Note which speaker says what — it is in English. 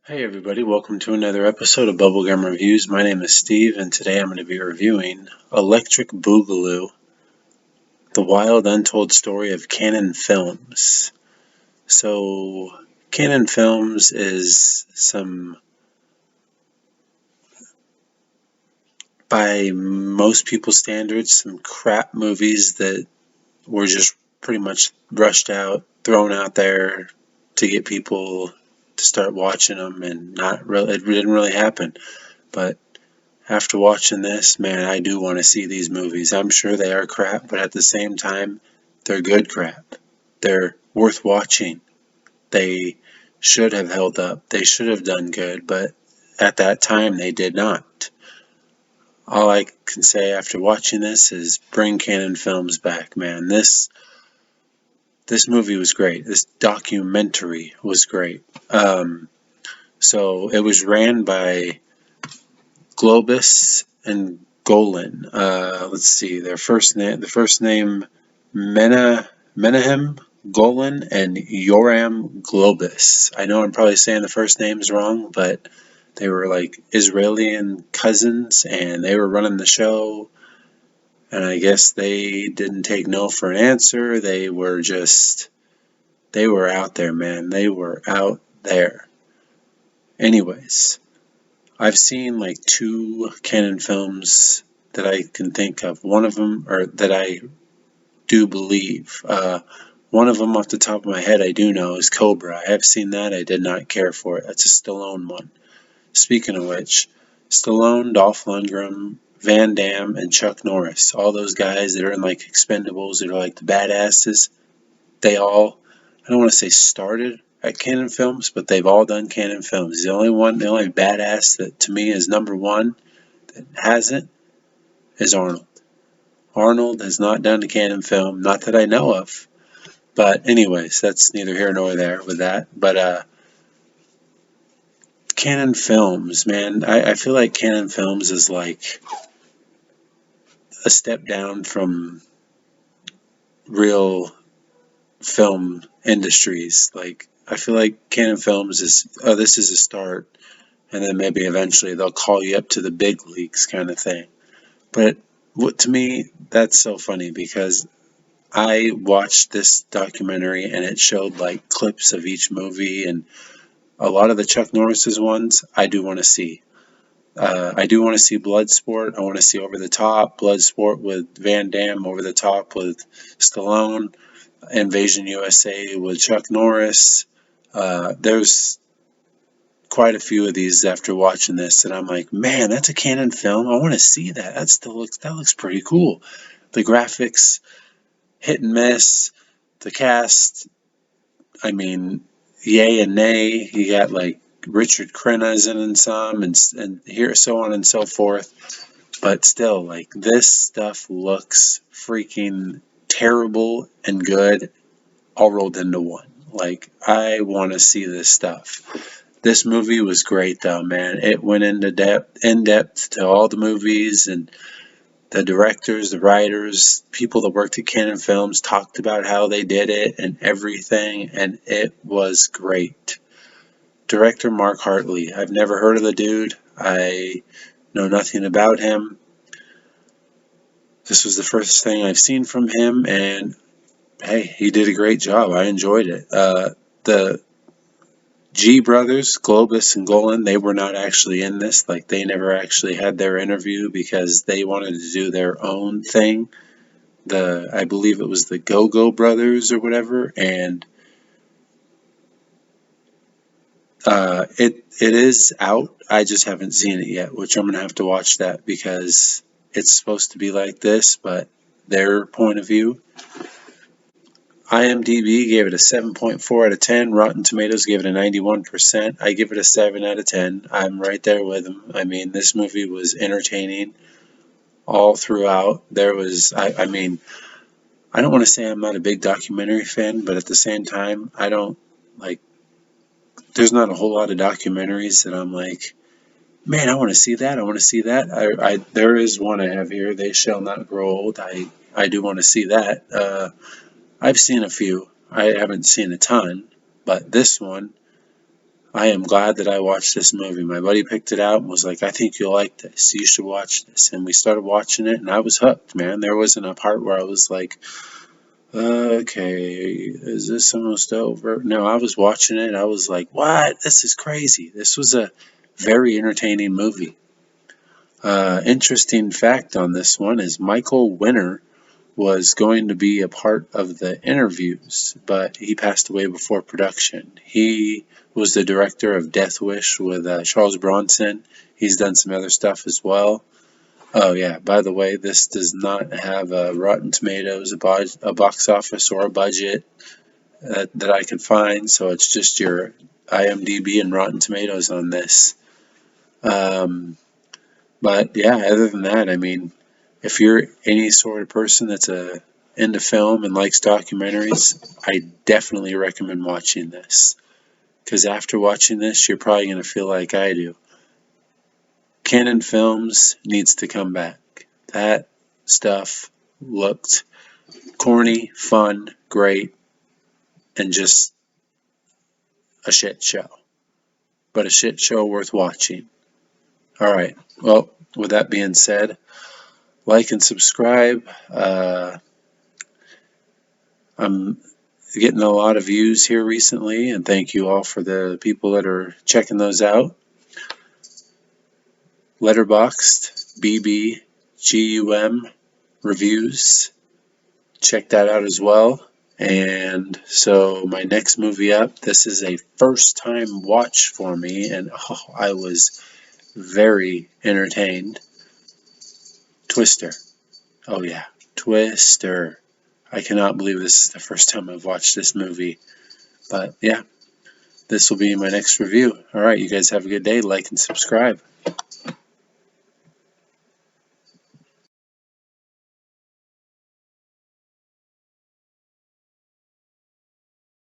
Speaker 1: Hey everybody, welcome to another episode of Bubblegum Reviews. My name is Steve and today I'm going to be reviewing Electric Boogaloo, the wild untold story of Canon Films. So, Canon Films is by most people's standards, some crap movies that were just pretty much rushed out, thrown out there to get people to start watching them, and it didn't really happen. But after watching this, man, I do want to see these movies. I'm sure they are crap, but at the same time, they're good crap. They're worth watching. They should have held up. They should have done good, but at that time, they did not. All I can say after watching this is bring Canon Films back, man. This movie was great. This documentary was great. So it was ran by Globus and Golan. Let's see, the first name Menahem Golan and Yoram Globus. I know I'm probably saying the first names wrong, but they were like Israeli cousins, and they were running the show. And I guess they didn't take no for an answer. They were out there, man. They were out there. Anyways, I've seen like two Canon films that I can think of. One of them, or that I do believe. One of them off the top of my head I do know is Cobra. I have seen that. I did not care for it. That's a Stallone one. Speaking of which, Stallone, Dolph Lundgren, Van Damme, and Chuck Norris. All those guys that are in like Expendables, that are like the badasses. They all, I don't want to say started at Canon Films, but they've all done Canon Films. The only badass that to me is number one that hasn't is Arnold. Arnold has not done a Canon film, not that I know of. But anyways, that's neither here nor there with that. But Canon Films, man, I feel like Canon Films is like a step down from real film industries. Like, I feel like Canon Films is, oh, this is a start, and then maybe eventually they'll call you up to the big leagues kind of thing. But to me, that's so funny because I watched this documentary and it showed like clips of each movie, and a lot of the Chuck Norris's ones I do want to see. I do want to see Bloodsport. I want to see Over the Top, Bloodsport with Van Damme, Over the Top with Stallone, Invasion USA with Chuck Norris. There's quite a few of these after watching this, and I'm like, man, that's a Canon film. I want to see that. That looks pretty cool. The graphics, hit and miss. The cast, I mean, yay and nay. You got like Richard Crenna's in some, and here so on and so forth. But still, like, this stuff looks freaking terrible and good all rolled into one. Like, I want to see this stuff. This movie was great though, man. It went in depth to all the movies, and the directors, the writers, people that worked at Canon Films talked about how they did it and everything, and it was great. Director Mark Hartley. I've never heard of the dude. I know nothing about him. This was the first thing I've seen from him, and hey, he did a great job. I enjoyed it. The G brothers, Globus and Golan, they were not actually in this. Like, they never actually had their interview because they wanted to do their own thing. I believe it was the Go-Go brothers or whatever, and it is out. I just haven't seen it yet, which I'm gonna have to watch that because it's supposed to be like this, but their point of view. IMDb gave it a 7.4 out of 10. Rotten Tomatoes gave it a 91%. I give it a 7 out of 10. I'm right there with them. I mean, this movie was entertaining all throughout. I mean, I don't want to say I'm not a big documentary fan, but at the same time, I don't like, there's not a whole lot of documentaries that I'm like, man, I want to see that. I want to see that. There is one I have here, They Shall Not Grow Old. I do want to see that. I've seen a few. I haven't seen a ton, but this one I am glad that I watched this movie. My buddy picked it out and was like, I think you'll like this. You should watch this. And we started watching it, and I was hooked, man. There wasn't a part where I was like, okay, is this almost over? No, I was watching it. I was like, what? This is crazy. This was a very entertaining movie. Interesting fact on this one is Michael Winner was going to be a part of the interviews, but he passed away before production. He was the director of Death Wish with Charles Bronson. He's done some other stuff as well. Oh yeah, by the way, this does not have a Rotten Tomatoes, a box office, or a budget that I can find, so it's just your IMDb and Rotten Tomatoes on this. Um, but yeah, other than that, I mean, if you're any sort of person that's into film and likes documentaries, I definitely recommend watching this. Because after watching this, you're probably going to feel like I do. Canon Films needs to come back. That stuff looked corny, fun, great, and just a shit show. But a shit show worth watching. Alright, well, with that being said, like and subscribe. I'm getting a lot of views here recently, and thank you all for the people that are checking those out. Letterboxd BBGUM reviews, check that out as well. And so my next movie up, this is a first time watch for me, and I was very entertained. Twister. Oh yeah, Twister. I cannot believe this is the first time I've watched this movie. But yeah, this will be my next review. All right, you guys have a good day. Like and subscribe.